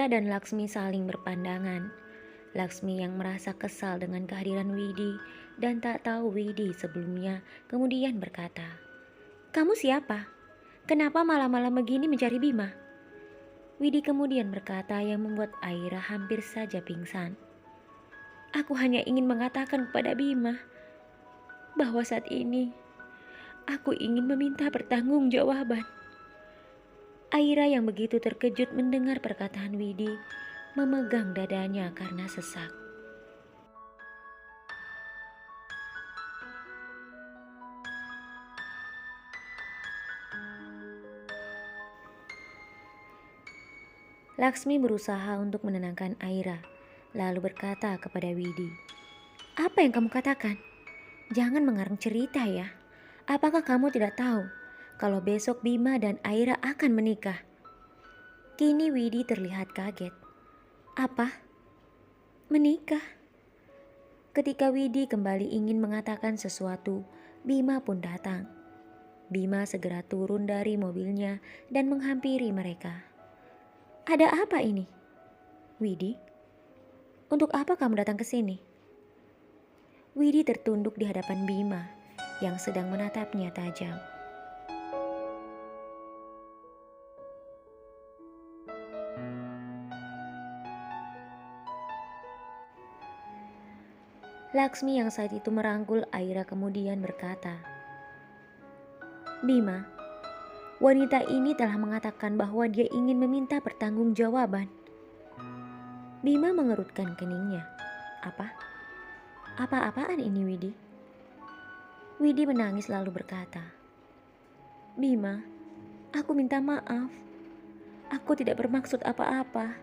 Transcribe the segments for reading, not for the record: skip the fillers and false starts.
Aira dan Laksmi saling berpandangan. Laksmi yang merasa kesal dengan kehadiran Widi dan tak tahu Widi sebelumnya kemudian berkata, "Kamu siapa? Kenapa malam-malam begini mencari Bima?" Widi kemudian berkata yang membuat Aira hampir saja pingsan. "Aku hanya ingin mengatakan kepada Bima bahwa saat ini aku ingin meminta pertanggungjawaban." Aira yang begitu terkejut mendengar perkataan Widi memegang dadanya karena sesak. Laksmi berusaha untuk menenangkan Aira, lalu berkata kepada Widi, "Apa yang kamu katakan? Jangan mengarang cerita ya. Apakah kamu tidak tahu kalau besok Bima dan Aira akan menikah?" Kini Widi terlihat kaget. "Apa? Menikah?" Ketika Widi kembali ingin mengatakan sesuatu, Bima pun datang. Bima segera turun dari mobilnya dan menghampiri mereka. "Ada apa ini?" "Widi, untuk apa kamu datang ke sini?" Widi tertunduk di hadapan Bima yang sedang menatapnya tajam. Laksmi yang saat itu merangkul Aira kemudian berkata, "Bima, wanita ini telah mengatakan bahwa dia ingin meminta pertanggungjawaban." Bima mengerutkan keningnya. "Apa? Apa-apaan ini, Widi?" Widi menangis lalu berkata, "Bima, aku minta maaf. Aku tidak bermaksud apa-apa.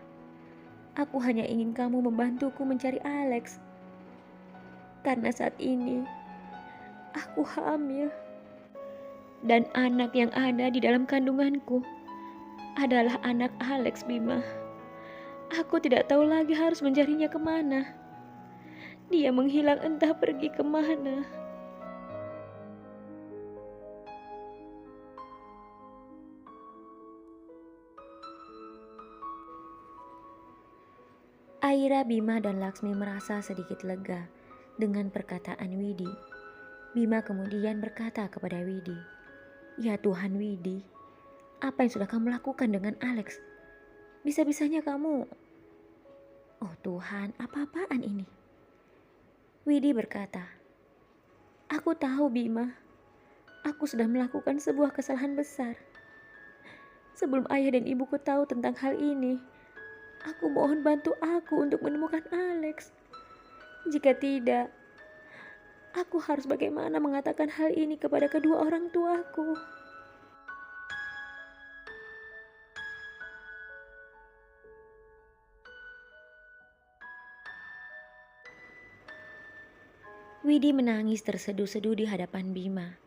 Aku hanya ingin kamu membantuku mencari Alex. Karena saat ini aku hamil. Dan anak yang ada di dalam kandunganku adalah anak Alex, Bima. Aku tidak tahu lagi harus mencarinya kemana. Dia menghilang entah pergi kemana." Aira, Bima, dan Laksmi merasa sedikit lega dengan perkataan Widi. Bima kemudian berkata kepada Widi, "Ya Tuhan Widi, apa yang sudah kamu lakukan dengan Alex? Bisa-bisanya kamu..." "Oh Tuhan, apa-apaan ini?" Widi berkata, "Aku tahu Bima, aku sudah melakukan sebuah kesalahan besar. Sebelum ayah dan ibuku tahu tentang hal ini, aku mohon bantu aku untuk menemukan Alex. Jika tidak, aku harus bagaimana mengatakan hal ini kepada kedua orang tuaku?" Widi menangis terseduh-seduh di hadapan Bima.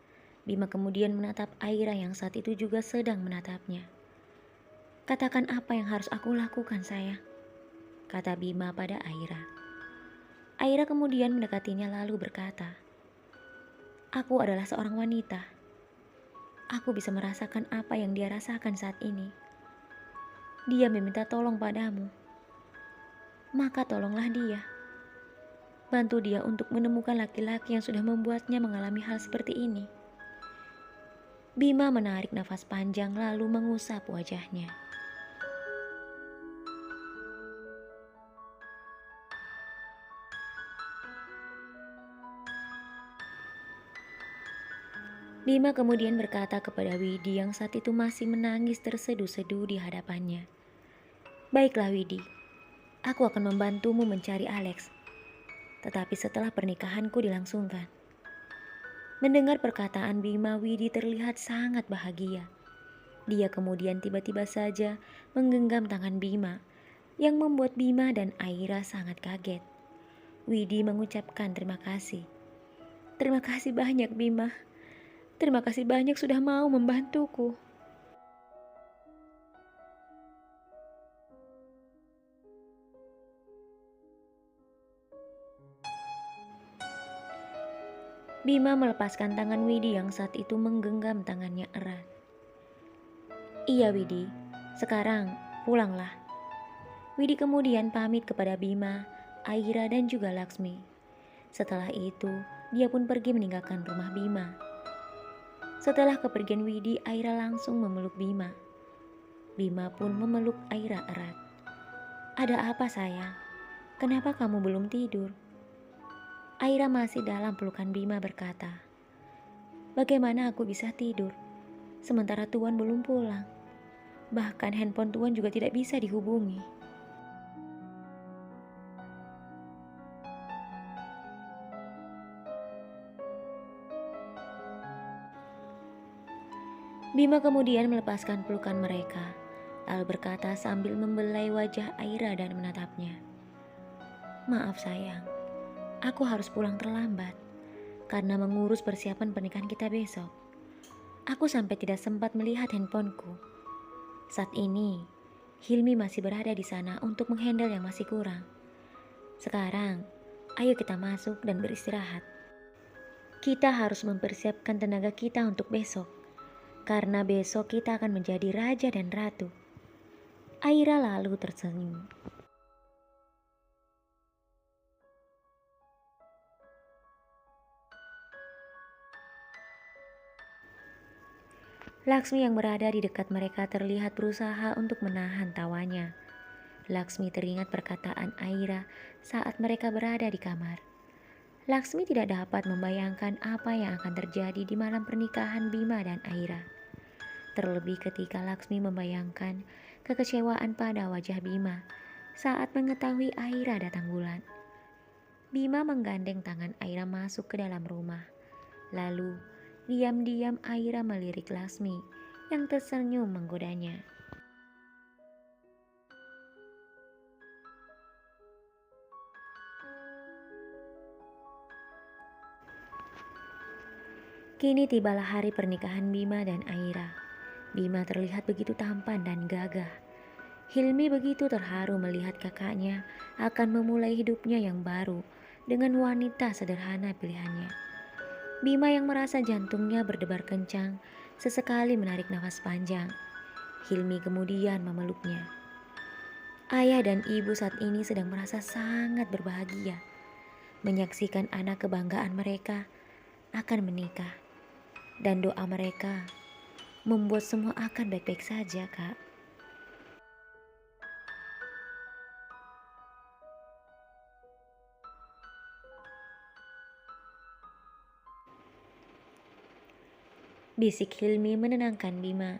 Bima kemudian menatap Aira yang saat itu juga sedang menatapnya. "Katakan apa yang harus aku lakukan, sayang," kata Bima pada Aira. Aira kemudian mendekatinya lalu berkata, "Aku adalah seorang wanita. Aku bisa merasakan apa yang dia rasakan saat ini. Dia meminta tolong padamu. Maka tolonglah dia. Bantu dia untuk menemukan laki-laki yang sudah membuatnya mengalami hal seperti ini." Bima menarik nafas panjang lalu mengusap wajahnya. Bima kemudian berkata kepada Widi yang saat itu masih menangis terseduh-seduh di hadapannya, "Baiklah Widi, aku akan membantumu mencari Alex. Tetapi setelah pernikahanku dilangsungkan." Mendengar perkataan Bima, Widi terlihat sangat bahagia. Dia kemudian tiba-tiba saja menggenggam tangan Bima, yang membuat Bima dan Aira sangat kaget. Widi mengucapkan terima kasih. "Terima kasih banyak Bima. Terima kasih banyak sudah mau membantuku." Bima melepaskan tangan Widi yang saat itu menggenggam tangannya erat. "Iya Widi, sekarang pulanglah. Widi kemudian pamit kepada Bima, Aira dan juga Laksmi. Setelah itu, dia pun pergi meninggalkan rumah Bima. Setelah kepergian Widi, Aira langsung memeluk Bima. Bima pun memeluk Aira erat. "Ada apa sayang? Kenapa kamu belum tidur?" Aira masih dalam pelukan Bima berkata, "Bagaimana aku bisa tidur? Sementara Tuan belum pulang. Bahkan handphone Tuan juga tidak bisa dihubungi." Bima kemudian melepaskan pelukan mereka, lalu berkata sambil membelai wajah Aira dan menatapnya, "Maaf sayang, aku harus pulang terlambat karena mengurus persiapan pernikahan kita besok. Aku sampai tidak sempat melihat handphoneku. Saat ini, Hilmi masih berada di sana untuk menghandle yang masih kurang. Sekarang, ayo kita masuk dan beristirahat. Kita harus mempersiapkan tenaga kita untuk besok, karena besok kita akan menjadi raja dan ratu." Aira lalu tersenyum. Laksmi yang berada di dekat mereka terlihat berusaha untuk menahan tawanya. Laksmi teringat perkataan Aira saat mereka berada di kamar. Laksmi tidak dapat membayangkan apa yang akan terjadi di malam pernikahan Bima dan Aira. Terlebih ketika Laksmi membayangkan kekecewaan pada wajah Bima saat mengetahui Aira datang bulan. Bima menggandeng tangan Aira masuk ke dalam rumah. Lalu, diam-diam Aira melirik Laksmi yang tersenyum menggodanya. Kini tibalah hari pernikahan Bima dan Aira. Bima terlihat begitu tampan dan gagah. Hilmi begitu terharu melihat kakaknya akan memulai hidupnya yang baru dengan wanita sederhana pilihannya. Bima yang merasa jantungnya berdebar kencang, sesekali menarik nafas panjang. Hilmi kemudian memeluknya. Ayah dan ibu saat ini sedang merasa sangat berbahagia menyaksikan anak kebanggaan mereka akan menikah. Dan doa mereka membuat semua akan baik-baik saja, Kak. Bisik Hilmi menenangkan Bima.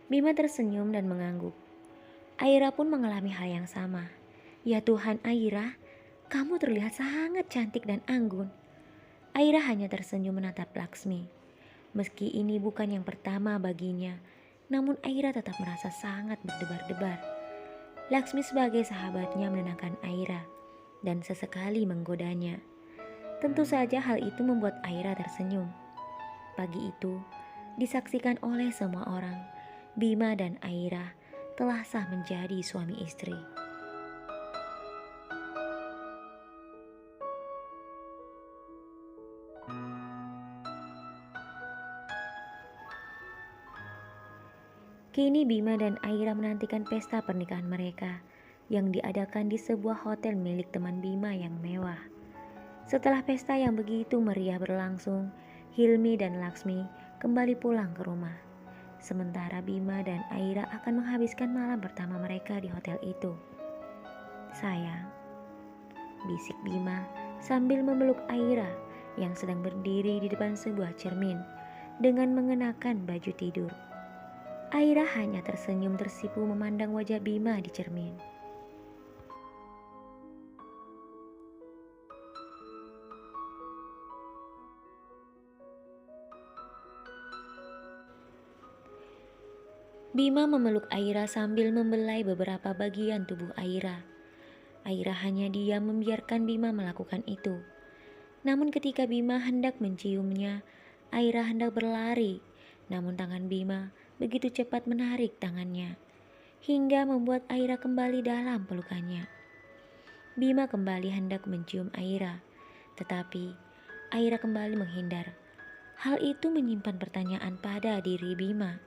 Bima tersenyum dan mengangguk. Aira pun mengalami hal yang sama. "Ya Tuhan, Aira, kamu terlihat sangat cantik dan anggun." Aira hanya tersenyum menatap Laksmi. Meski ini bukan yang pertama baginya, namun Aira tetap merasa sangat berdebar-debar. Laksmi sebagai sahabatnya menenangkan Aira dan sesekali menggodanya. Tentu saja hal itu membuat Aira tersenyum. Pagi itu disaksikan oleh semua orang. Bima dan Aira telah sah menjadi suami istri. Kini Bima dan Aira menantikan pesta pernikahan mereka yang diadakan di sebuah hotel milik teman Bima yang mewah. Setelah pesta yang begitu meriah berlangsung, Hilmi dan Laksmi kembali pulang ke rumah. Sementara Bima dan Aira akan menghabiskan malam pertama mereka di hotel itu. "Sayang," bisik Bima sambil memeluk Aira yang sedang berdiri di depan sebuah cermin dengan mengenakan baju tidur. Aira hanya tersenyum tersipu memandang wajah Bima di cermin. Bima memeluk Aira sambil membelai beberapa bagian tubuh Aira. Aira hanya diam membiarkan Bima melakukan itu. Namun ketika Bima hendak menciumnya, Aira hendak berlari. Namun tangan Bima begitu cepat menarik tangannya, hingga membuat Aira kembali dalam pelukannya. Bima kembali hendak mencium Aira, tetapi Aira kembali menghindar. Hal itu menyimpan pertanyaan pada diri Bima.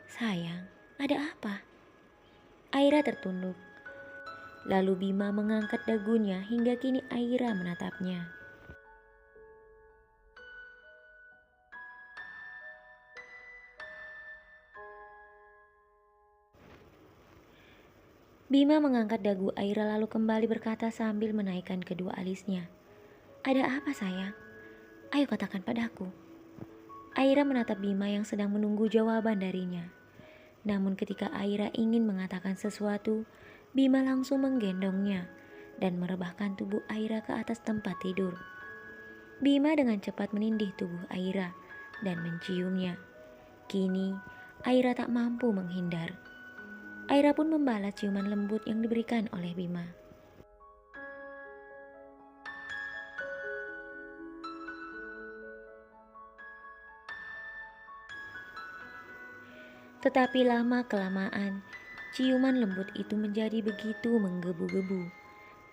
"Sayang, ada apa?" Aira tertunduk. Lalu Bima mengangkat dagunya hingga kini Aira menatapnya. Bima mengangkat dagu Aira lalu kembali berkata sambil menaikkan kedua alisnya. "Ada apa sayang? Ayo katakan padaku." Aira menatap Bima yang sedang menunggu jawaban darinya. Namun ketika Aira ingin mengatakan sesuatu, Bima langsung menggendongnya dan merebahkan tubuh Aira ke atas tempat tidur. Bima dengan cepat menindih tubuh Aira dan menciumnya. Kini, Aira tak mampu menghindar. Aira pun membalas ciuman lembut yang diberikan oleh Bima. Tetapi lama-kelamaan, ciuman lembut itu menjadi begitu menggebu-gebu.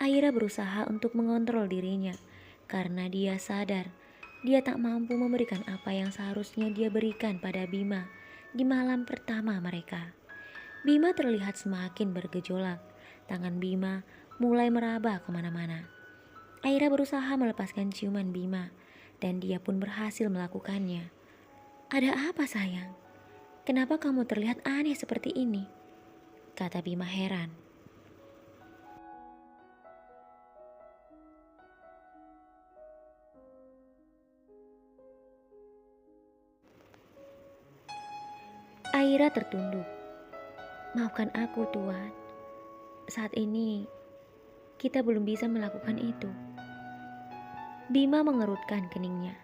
Aira berusaha untuk mengontrol dirinya karena dia sadar dia tak mampu memberikan apa yang seharusnya dia berikan pada Bima di malam pertama mereka. Bima terlihat semakin bergejolak. Tangan Bima mulai meraba kemana-mana. Aira berusaha melepaskan ciuman Bima dan dia pun berhasil melakukannya. "Ada apa sayang? Kenapa kamu terlihat aneh seperti ini?" kata Bima heran. Aira tertunduk. "Maafkan aku, Tuan. Saat ini kita belum bisa melakukan itu." Bima mengerutkan keningnya.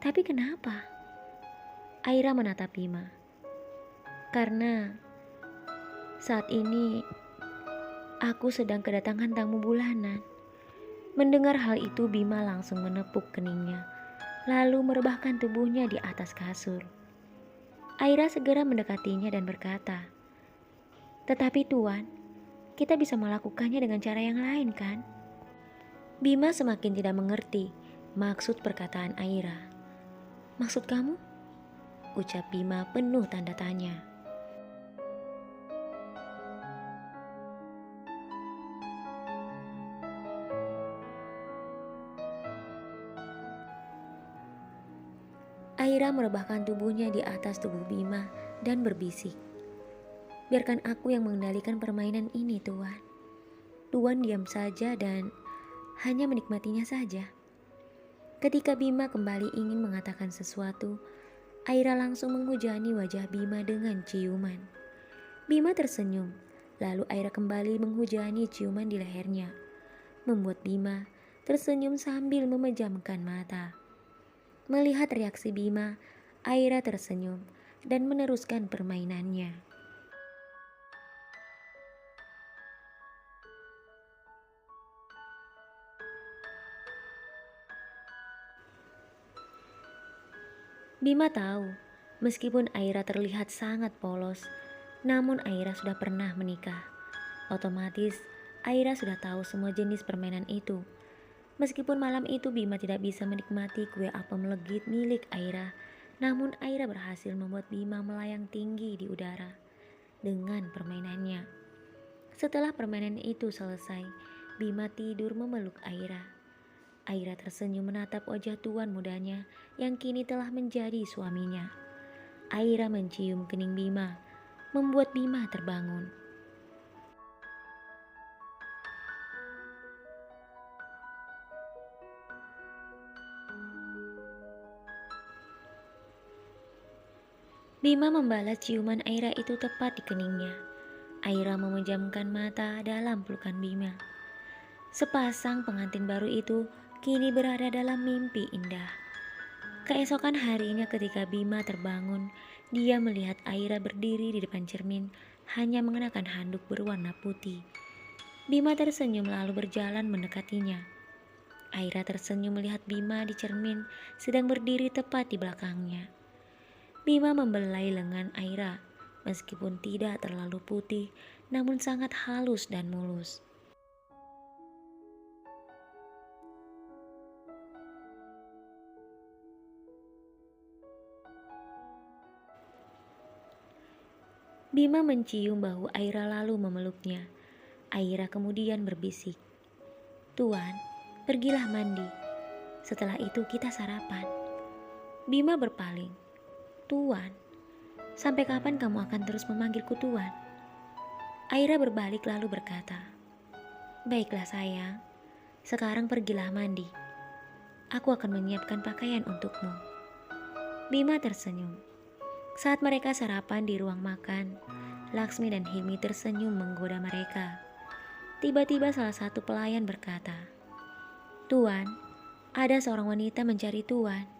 "Tapi kenapa?" Aira menatap Bima. "Karena saat ini aku sedang kedatangan tamu bulanan." Mendengar hal itu, Bima langsung menepuk keningnya, lalu merebahkan tubuhnya di atas kasur. Aira segera mendekatinya dan berkata, "Tetapi Tuan, kita bisa melakukannya dengan cara yang lain kan?" Bima semakin tidak mengerti maksud perkataan Aira. "Maksud kamu?" ucap Bima penuh tanda tanya. Aira merebahkan tubuhnya di atas tubuh Bima dan berbisik, "Biarkan aku yang mengendalikan permainan ini, Tuan. Tuan diam saja dan hanya menikmatinya saja." Ketika Bima kembali ingin mengatakan sesuatu, Aira langsung menghujani wajah Bima dengan ciuman. Bima tersenyum, lalu Aira kembali menghujani ciuman di lehernya, membuat Bima tersenyum sambil memejamkan mata. Melihat reaksi Bima, Aira tersenyum dan meneruskan permainannya. Bima tahu, meskipun Aira terlihat sangat polos, namun Aira sudah pernah menikah. Otomatis, Aira sudah tahu semua jenis permainan itu. Meskipun malam itu Bima tidak bisa menikmati kue apem legit milik Aira, namun Aira berhasil membuat Bima melayang tinggi di udara dengan permainannya. Setelah permainan itu selesai, Bima tidur memeluk Aira. Aira tersenyum menatap wajah tuan mudanya yang kini telah menjadi suaminya. Aira mencium kening Bima, membuat Bima terbangun. Bima membalas ciuman Aira itu tepat di keningnya. Aira memejamkan mata dalam pelukan Bima. Sepasang pengantin baru itu kini berada dalam mimpi indah. Keesokan harinya ketika Bima terbangun, dia melihat Aira berdiri di depan cermin, hanya mengenakan handuk berwarna putih. Bima tersenyum lalu berjalan mendekatinya. Aira tersenyum melihat Bima di cermin sedang berdiri tepat di belakangnya. Bima membelai lengan Aira, meskipun tidak terlalu putih, namun sangat halus dan mulus. Bima mencium bahu Aira lalu memeluknya. Aira kemudian berbisik, "Tuan, pergilah mandi. Setelah itu kita sarapan." Bima berpaling, "Tuan, sampai kapan kamu akan terus memanggilku Tuan?" Aira berbalik lalu berkata, "Baiklah sayang, sekarang pergilah mandi. Aku akan menyiapkan pakaian untukmu." Bima tersenyum. Saat mereka sarapan di ruang makan, Laksmi dan Hilmi tersenyum menggoda mereka. Tiba-tiba salah satu pelayan berkata, "Tuan, ada seorang wanita mencari Tuan."